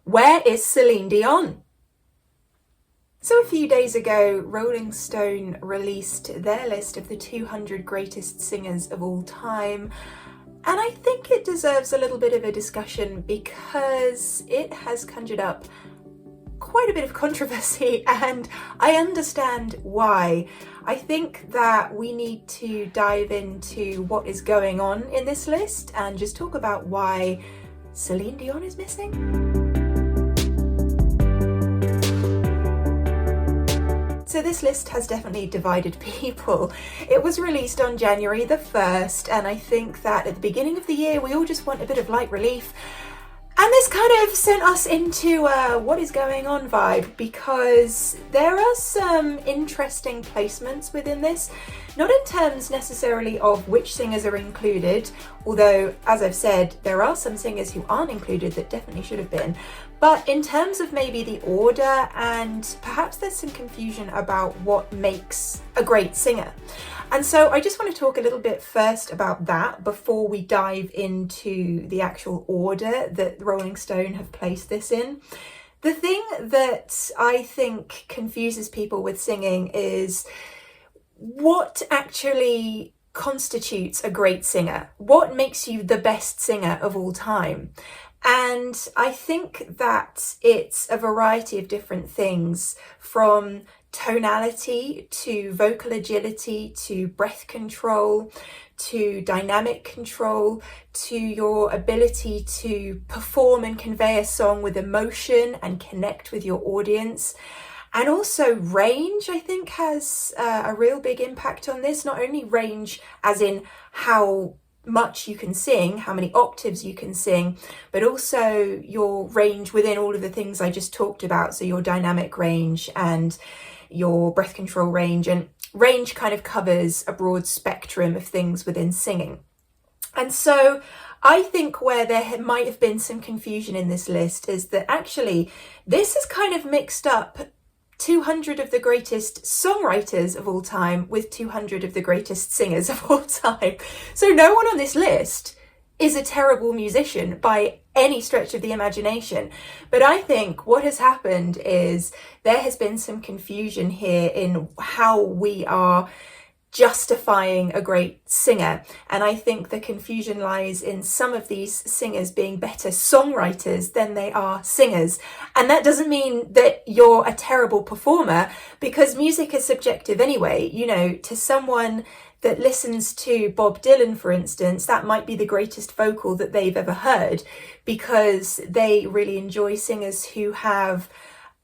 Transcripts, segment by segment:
Where is Celine Dion? So a few days ago, Rolling Stone released their list of the 200 greatest singers of all time. And I think it deserves a little bit of a discussion because it has conjured up quite a bit of controversy, and I understand why. I think that we need to dive into what is going on in this list and just talk about why Celine Dion is missing. So this list has definitely divided people. It was released on January the 1st, and I think that at the beginning of the year we all just want a bit of light relief. And this kind of sent us into a what is going on vibe, because there are some interesting placements within this, not in terms necessarily of which singers are included, although as I've said, there are some singers who aren't included that definitely should have been, but in terms of maybe the order, and perhaps there's some confusion about what makes a great singer. And so I just want to talk a little bit first about that before we dive into the actual order that Rolling Stone have placed this in. The thing that I think confuses people with singing is what actually constitutes a great singer? What makes you the best singer of all time? And I think that it's a variety of different things, from tonality to vocal agility to breath control to dynamic control to your ability to perform and convey a song with emotion and connect with your audience. And also range, I think, has a real big impact on this. Not only range as in how much you can sing, how many octaves you can sing, but also your range within all of the things I just talked about. So your dynamic range and your breath control range, and range kind of covers a broad spectrum of things within singing. And so I think where there might have been some confusion in this list is that actually this is kind of mixed up 200 of the greatest songwriters of all time with 200 of the greatest singers of all time. So no one on this list is a terrible musician by any stretch of the imagination. But I think what has happened is there has been some confusion here in how we are justifying a great singer. And I think the confusion lies in some of these singers being better songwriters than they are singers. And that doesn't mean that you're a terrible performer, because music is subjective anyway. You know, to someone that listens to Bob Dylan, for instance, that might be the greatest vocal that they've ever heard, because they really enjoy singers who have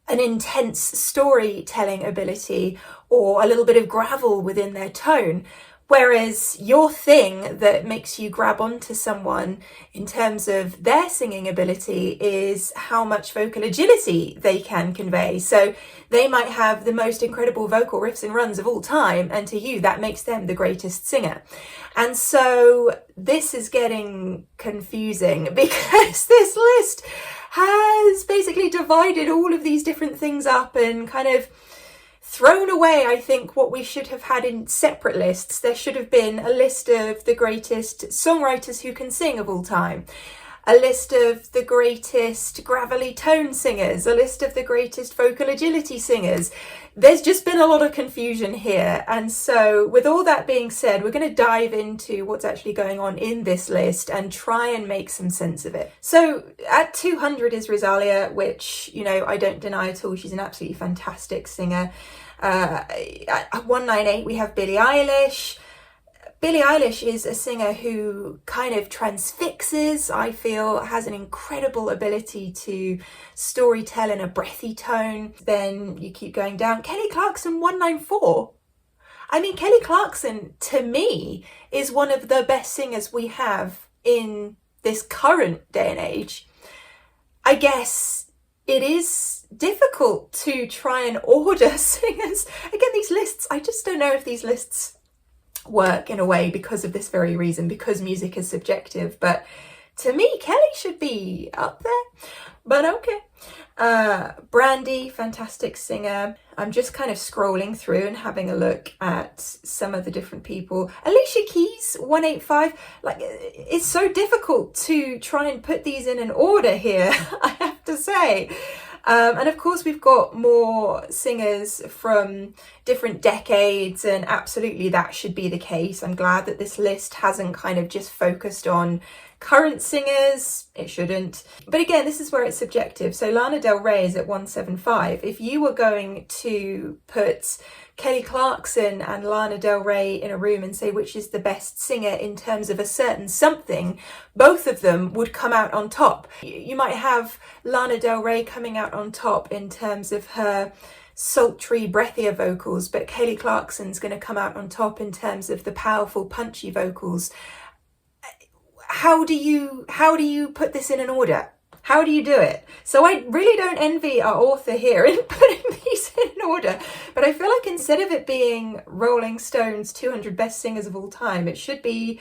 an intense storytelling ability or a little bit of gravel within their tone. Whereas your thing that makes you grab onto someone in terms of their singing ability is how much vocal agility they can convey. So they might have the most incredible vocal riffs and runs of all time, and to you that makes them the greatest singer. And so this is getting confusing because this list has basically divided all of these different things up and kind of thrown away, I think, what we should have had in separate lists. There should have been a list of the greatest songwriters who can sing of all time, a list of the greatest gravelly tone singers, a list of the greatest vocal agility singers. There's just been a lot of confusion here. And so with all that being said, we're going to dive into what's actually going on in this list and try and make some sense of it. So at 200 is Rosalia, which, you know, I don't deny at all. She's an absolutely fantastic singer. At 198, we have Billie Eilish. Billie Eilish is a singer who kind of transfixes, I feel, has an incredible ability to storytell in a breathy tone. Then you keep going down. Kelly Clarkson, 194. I mean, Kelly Clarkson, to me, is one of the best singers we have in this current day and age. I guess it is difficult to try and order singers. Again, these lists, I just don't know if these lists work in a way because of this very reason, because music is subjective. But to me, Kelly should be up there, but okay. Brandy, fantastic singer. I'm just kind of scrolling through and having a look at some of the different people. Alicia Keys, 185. Like, it's so difficult to try and put these in an order here. I have to say. And of course, we've got more singers from different decades, and absolutely that should be the case. I'm glad that this list hasn't kind of just focused on current singers. It shouldn't. But again, this is where it's subjective. So Lana Del Rey is at 175. If you were going to put Kelly Clarkson and Lana Del Rey in a room and say which is the best singer in terms of a certain something, both of them would come out on top. You might have Lana Del Rey coming out on top in terms of her sultry, breathier vocals, but Kelly Clarkson's going to come out on top in terms of the powerful, punchy vocals. How do you put this in an order? How do you do it? So I really don't envy our author here in putting these in order, but I feel like instead of it being Rolling Stone's 200 best singers of all time, it should be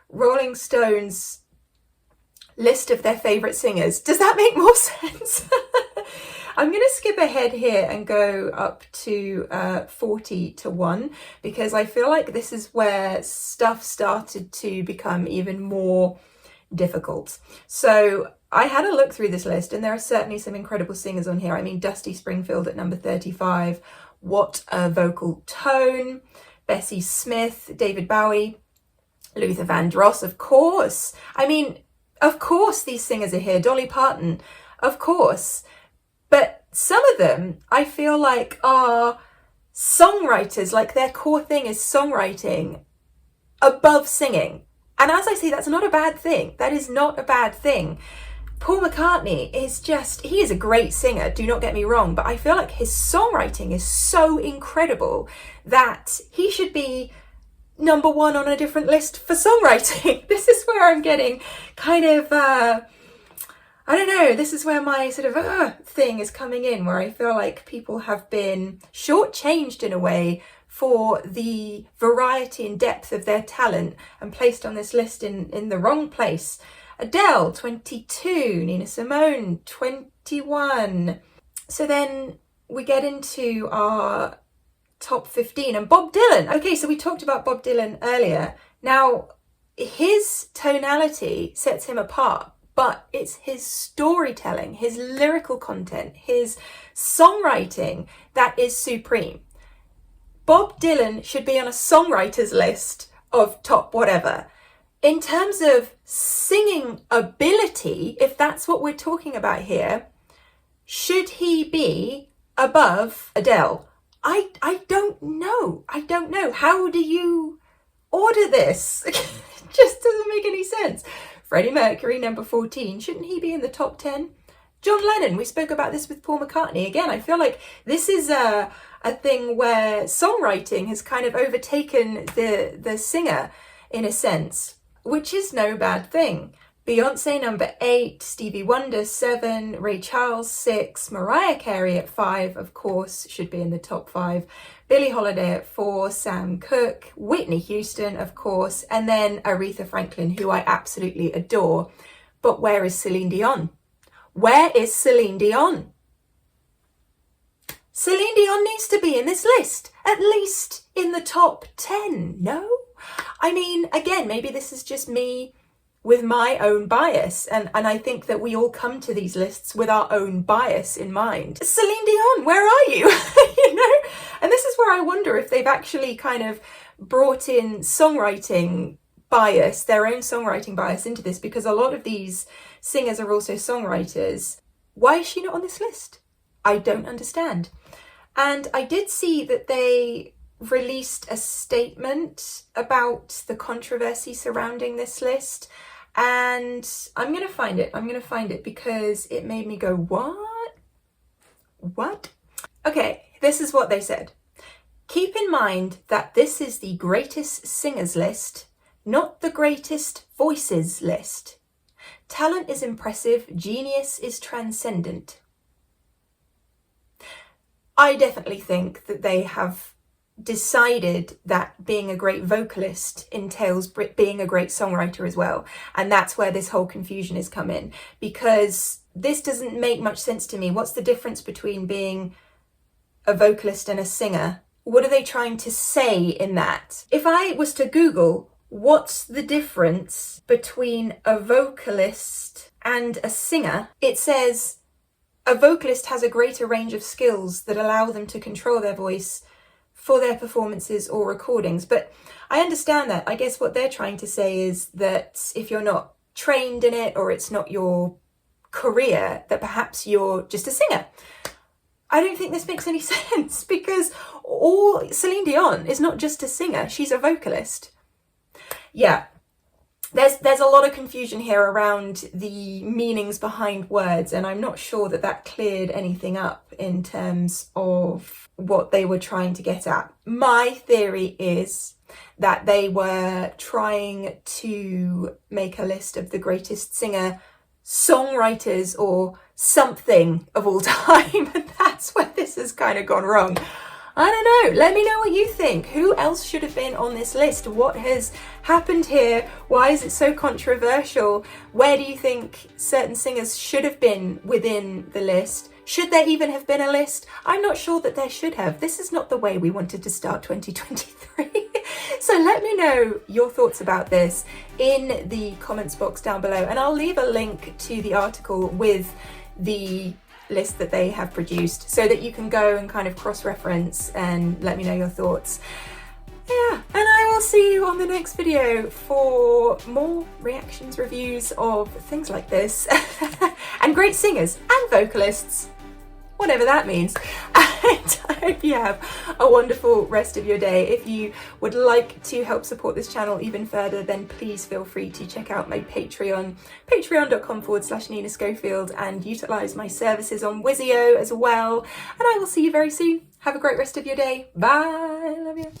Rolling Stone's list of their favourite singers. Does that make more sense? I'm going to skip ahead here and go up to 40 to 1, because I feel like this is where stuff started to become even more difficult. So I had a look through this list, and there are certainly some incredible singers on here. I mean, Dusty Springfield at number 35. What a vocal tone. Bessie Smith, David Bowie, Luther Vandross, of course. I mean, of course these singers are here. Dolly Parton, of course. But some of them, I feel like, are songwriters, like their core thing is songwriting above singing. And as I say, that's not a bad thing. That is not a bad thing. Paul McCartney is he is a great singer, do not get me wrong, but I feel like his songwriting is so incredible that he should be number one on a different list for songwriting. This is where I'm getting kind of, I don't know, this is where my sort of thing is coming in, where I feel like people have been shortchanged in a way for the variety and depth of their talent and placed on this list in the wrong place. Adele, 22, Nina Simone, 21. So then we get into our top 15, and Bob Dylan. Okay, so we talked about Bob Dylan earlier. Now, his tonality sets him apart, but it's his storytelling, his lyrical content, his songwriting that is supreme. Bob Dylan should be on a songwriter's list of top whatever. In terms of singing ability, if that's what we're talking about here, should he be above Adele? I don't know. I don't know. How do you order this? It just doesn't make any sense. Freddie Mercury, number 14. Shouldn't he be in the top 10? John Lennon, we spoke about this with Paul McCartney. Again, I feel like this is a thing where songwriting has kind of overtaken the singer in a sense, which is no bad thing. Beyonce, number 8, Stevie Wonder, 7, Ray Charles, 6, Mariah Carey at 5, of course, should be in the top 5, Billie Holiday at 4, Sam Cooke, Whitney Houston, of course, and then Aretha Franklin, who I absolutely adore. But where is Celine Dion? Where is Celine Dion? Celine Dion needs to be in this list, at least in the top 10, no? I mean, again, maybe this is just me with my own bias, and I think that we all come to these lists with our own bias in mind. Celine Dion, where are you? You know? And this is where I wonder if they've actually kind of brought in songwriting bias, their own songwriting bias into this, because a lot of these singers are also songwriters. Why is she not on this list? I don't understand. And I did see that they released a statement about the controversy surrounding this list, and I'm going to find it because it made me go, what? Okay, this is what they said. Keep in mind that this is the greatest singers list, not the greatest voices list. Talent is impressive, genius is transcendent. I definitely think that they have decided that being a great vocalist entails being a great songwriter as well. And that's where this whole confusion has come in, because this doesn't make much sense to me. What's the difference between being a vocalist and a singer? What are they trying to say in that? If I was to Google, what's the difference between a vocalist and a singer? It says a vocalist has a greater range of skills that allow them to control their voice for their performances or recordings. But I understand that. I guess what they're trying to say is that if you're not trained in it, or it's not your career, that perhaps you're just a singer. I don't think this makes any sense, because Celine Dion is not just a singer, she's a vocalist. Yeah, there's a lot of confusion here around the meanings behind words, and I'm not sure that cleared anything up in terms of what they were trying to get at. My theory is that they were trying to make a list of the greatest singer songwriters or something of all time, and that's where this has kind of gone wrong. I don't know. Let me know what you think. Who else should have been on this list? What has happened here? Why is it so controversial? Where do you think certain singers should have been within the list? Should there even have been a list? I'm not sure that there should have. This is not the way we wanted to start 2023. So let me know your thoughts about this in the comments box down below, and I'll leave a link to the article with the list that they have produced so that you can go and kind of cross-reference and let me know your thoughts. Yeah, and I will see you on the next video for more reactions, reviews of things like this and great singers and vocalists, whatever that means. And I hope you have a wonderful rest of your day. If you would like to help support this channel even further, then please feel free to check out my Patreon, patreon.com/Nina Schofield, and utilise my services on Wisio as well. And I will see you very soon. Have a great rest of your day. Bye. Love you.